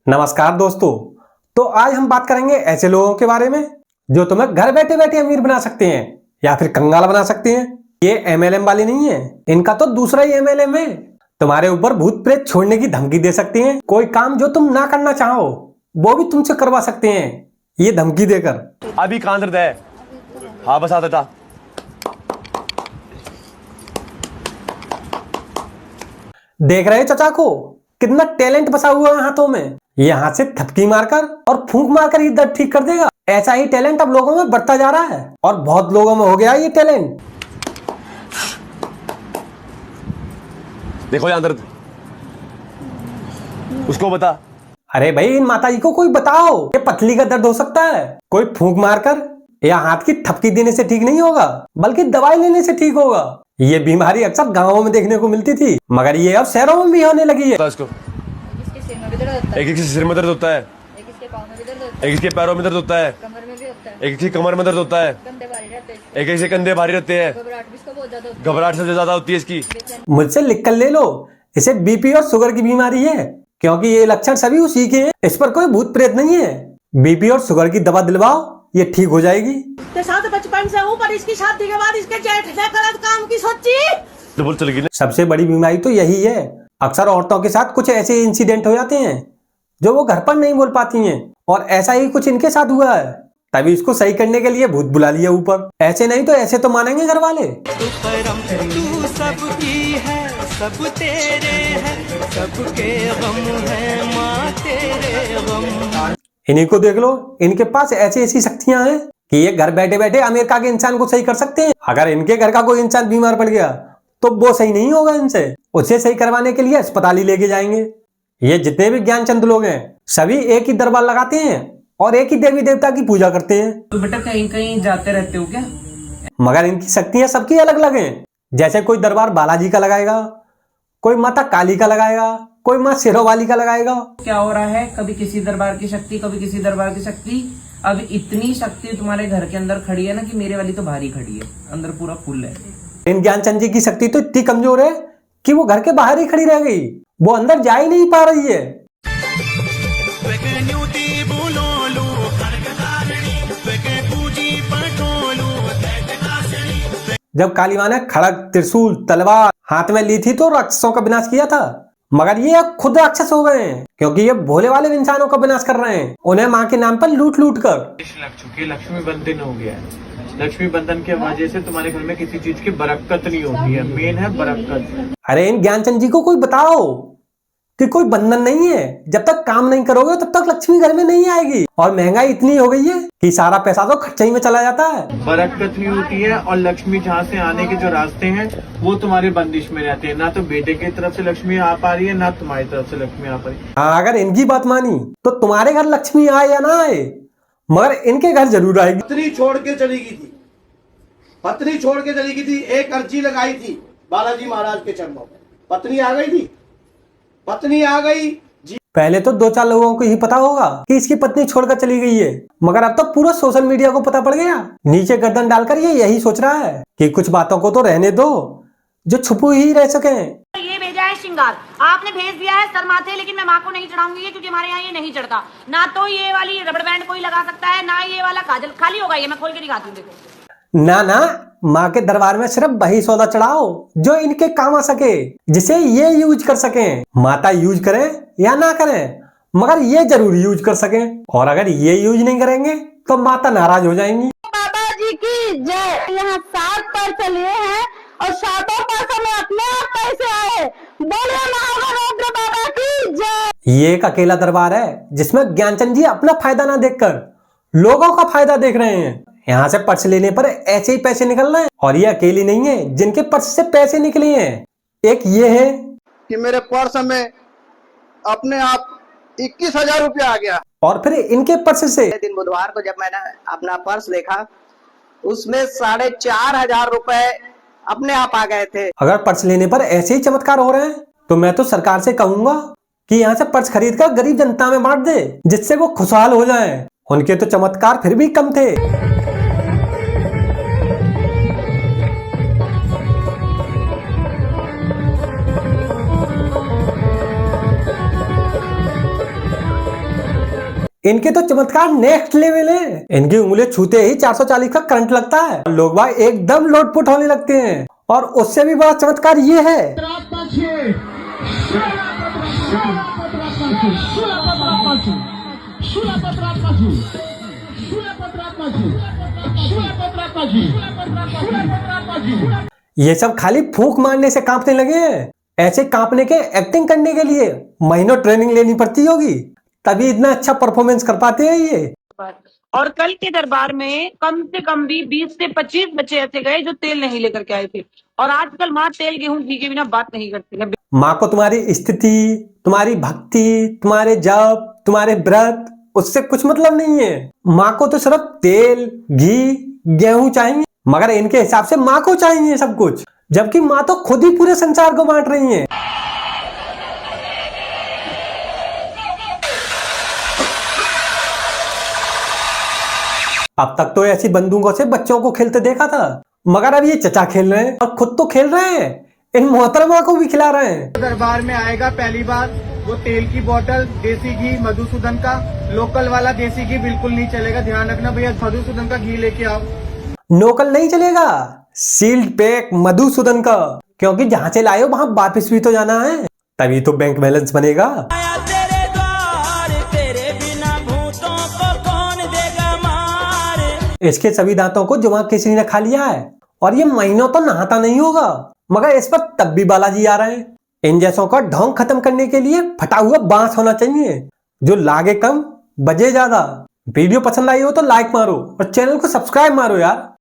नमस्कार दोस्तों। तो आज हम बात करेंगे ऐसे लोगों के बारे में जो तुम्हें घर बैठे बैठे अमीर बना सकते हैं या फिर कंगाल बना सकते हैं। ये एमएलएम वाले नहीं है, इनका तो दूसरा ही एमएलएम है। तुम्हारे ऊपर भूत प्रेत छोड़ने की धमकी दे सकते हैं। कोई काम जो तुम ना करना चाहो वो भी तुमसे करवा सकते हैं ये धमकी देकर। अभी कहां दर्द है? हाँ बस आता था। देख रहे चाचा को कितना टैलेंट बसा हुआ है हाथों में। ये हाथ से थपकी मारकर और फूंक मारकर ही दर्द ठीक कर देगा। ऐसा ही टैलेंट अब लोगों में बढ़ता जा रहा है और बहुत लोगों में हो गया ये टैलेंट। देखो यहाँ दर्द, उसको बता। अरे भाई इन माताजी को कोई बताओ, ये पथली का दर्द हो सकता है। कोई फूंक मारकर या हाथ की थपकी देने से ठीक नहीं होगा, बल्कि दवाई लेने से ठीक होगा। ये बीमारी अक्सर गांवों में देखने को मिलती थी, मगर ये अब शहरों में भी होने लगी है। एक एक सिर में दर्द होता है, एक इसके पैरों में दर्द होता है, एक इसकी कमर में दर्द होता है, एक एक से कंधे भारी रहते हैं। घबराहट सबसे ज्यादा होती है इसकी। मुझसे लिख कर ले लो, इसे बीपी और शुगर की बीमारी है, क्योंकि ये लक्षण सभी उसी के हैं। इस पर कोई भूत प्रेत नहीं है। बीपी और शुगर की दवा दिलवाओ, ये ठीक हो जाएगी। बचपन से ऊपर इसकी शादी के बाद इसके जेठ ने गलत काम की सोची। सबसे बड़ी बीमारी तो यही है। अक्सर औरतों के साथ कुछ ऐसे इंसिडेंट हो जाते हैं जो वो घर पर नहीं बोल पाती हैं, और ऐसा ही कुछ इनके साथ हुआ है। तभी इसको सही करने के लिए भूत बुला लिया ऊपर। ऐसे नहीं तो ऐसे तो मानेंगे घर वाले। तू सबकी है, सब तेरे हैं, सबके गम है, माँ तेरे गम। इन्हीं को देख लो, इनके पास ऐसी ऐसी शक्तियां हैं कि ये घर बैठे बैठे अमेरिका के इंसान को सही कर सकते हैं। अगर इनके घर का कोई इंसान बीमार पड़ गया तो वो सही नहीं होगा इनसे, उसे सही करवाने के लिए अस्पताल ही लेके जाएंगे। ये जितने भी ज्ञानचंद लोग हैं सभी एक ही दरबार लगाते हैं और एक ही देवी देवता की पूजा करते हैं। तो बेटा कहीं कहीं जाते रहते हो क्या? मगर इनकी शक्तियां सबकी अलग अलग हैं। जैसे कोई दरबार बालाजी का लगाएगा, कोई माता काली का लगाएगा, कोई माँ शेरों वाली का लगाएगा। क्या हो रहा है, कभी किसी दरबार की शक्ति, कभी किसी दरबार की शक्ति। अब इतनी शक्ति तुम्हारे घर के अंदर खड़ी है ना कि मेरे वाली तो भारी खड़ी है, अंदर पूरा फुल है। इन ज्ञानचंद जी की शक्ति तो इतनी कमजोर है कि वो घर के बाहर ही खड़ी रह गई, वो अंदर जा ही नहीं पा रही है। जब काली माँ ने खड़ग, त्रिशूल, तलवार हाथ में ली थी तो राक्षसों का विनाश किया था, मगर ये अब खुद राक्षस हो गए हैं, क्योंकि ये भोले वाले इंसानों का विनाश कर रहे हैं, उन्हें माँ के नाम पर लूट लूट कर। लक्ष्मी बंधन हो गया है। लक्ष्मी बंधन की वजह से तुम्हारे घर में किसी चीज की बरकत नहीं होती है। मेन है बरकत। अरे इन ज्ञानचंद जी को कोई बताओ कि कोई बंधन नहीं है, जब तक काम नहीं करोगे तब तक लक्ष्मी घर में नहीं आएगी। और महंगाई इतनी हो गई है कि सारा पैसा तो खर्चे ही में चला जाता है। बरकत नहीं होती है और लक्ष्मी जहाँ से आने के जो रास्ते हैं वो तुम्हारे बंदिश में रहते हैं। ना तो बेटे की तरफ से लक्ष्मी आ पा रही है, ना तुम्हारी तरफ से लक्ष्मी आ पा रही है। हाँ, अगर इनकी बात मानी तो तुम्हारे घर लक्ष्मी आए या ना आए, मगर इनके घर जरूर आएगी। पत्नी छोड़ के चली गई थी, पत्नी छोड़ के चली गई थी। एक अर्जी लगाई थी बालाजी महाराज के चरणों में, पत्नी आ गई थी, पत्नी आ गई। पहले तो 2-4 लोगों को ही पता होगा कि इसकी पत्नी छोड़कर चली गई है, मगर अब तो पूरा सोशल मीडिया को पता पड़ गया। नीचे गर्दन डालकर ये यही सोच रहा है कि कुछ बातों को तो रहने दो जो छुपी ही रह सके। ये भेजा है श्रृंगार, आपने भेज दिया है सर माथे, लेकिन मैं माँ को नहीं चढ़ाऊंगी क्योंकि हमारे यहाँ ये नहीं चढ़ता। ना तो ये वाली रबड़ बैंड कोई लगा सकता है, ना ये वाला काजल। खाली होगा ये, मैं खोल के दिखाती हूँ, देखो। ना ना, माँ के दरबार में सिर्फ वही सौदा चढ़ाओ जो इनके काम आ सके, जिसे ये यूज कर सके। माता यूज करें या ना करें, मगर ये जरूर यूज कर सके। और अगर ये यूज नहीं करेंगे तो माता नाराज हो जाएंगी। बाबा जी की जय। यहाँ 7 पर्स लिए हैं और 7 पर्सों में अपने आप पैसे आए। बोले महारुद्र बाबा की जय। ये एक अकेला दरबार है जिसमें ज्ञानचंद जी अपना फायदा ना देखकर लोगों का फायदा देख रहे हैं। यहाँ से पर्स लेने पर ऐसे ही पैसे निकल रहे हैं, और ये अकेली नहीं है जिनके पर्स से पैसे निकले हैं। एक ये है कि मेरे पर्स में अपने आप 21,000 रुपया आ गया। और फिर इनके पर्स से दिन बुधवार को जब मैंने अपना पर्स देखा, उसमें 4,500 रुपए अपने आप आ गए थे। अगर पर्स लेने पर ऐसे ही चमत्कार हो रहे हैं तो मैं तो सरकार से कहूंगा कि यहाँ से पर्स खरीद कर गरीब जनता में बांट दे, जिससे वो खुशहाल हो जाएं। उनके तो चमत्कार फिर भी कम थे। इनके तो चमत्कार नेक्स्ट लेवल है। इनकी उंगली छूते ही 440 का करंट लगता है, लोग भाई एकदम लोटपुट होने लगते हैं। और उससे भी बड़ा चमत्कार ये है, ये सब खाली फूंक मारने से कांपने लगे हैं। ऐसे कांपने के एक्टिंग करने के लिए महीनों ट्रेनिंग लेनी पड़ती होगी, तभी इतना अच्छा परफॉर्मेंस कर पाते हैं ये। और कल के दरबार में कम से कम भी 20 से 25 बच्चे ऐसे गए जो तेल नहीं लेकर के आए थे। और आजकल माँ तेल गेहूं घी के बिना बात नहीं करती है। माँ को तुम्हारी स्थिति, तुम्हारी भक्ति, तुम्हारे जप, तुम्हारे व्रत, उससे कुछ मतलब नहीं है। माँ को तो सिर्फ तेल, घी, गेहूं चाहिए, मगर इनके हिसाब से माँ को चाहिए सब कुछ, जबकि माँ तो खुद ही पूरे संसार को बांट रही है। अब तक तो ऐसी बंदूकों से बच्चों को खेलते देखा था, मगर अब ये चचा खेल रहे हैं और खुद तो खेल रहे हैं, इन मोहतरमा को भी खिला रहे हैं। दरबार में आएगा पहली बार वो तेल की बोतल, देसी घी मधुसूदन का, लोकल वाला देसी घी बिल्कुल नहीं चलेगा, ध्यान रखना भैया, मधुसूदन का घी लेके आओ। लोकल नहीं चलेगा, सील्ड पैक मधुसूदन का, क्योंकि जहां से लाए हो वहां वापिस भी तो जाना है, तभी तो बैंक बैलेंस बनेगा। तेरे द्वार, तेरे बिना भूतों को कौन देगा मार। इसके सभी दांतों को जुआ किसी ने खा लिया है और ये महीनों तो नहाता नहीं होगा, मगर इस पर तब भी बालाजी आ रहे हैं। इन जैसों का ढोंग खत्म करने के लिए फटा हुआ बांस होना चाहिए, जो लागे कम बजे ज्यादा। वीडियो पसंद आई हो तो लाइक मारो और चैनल को सब्सक्राइब मारो यार।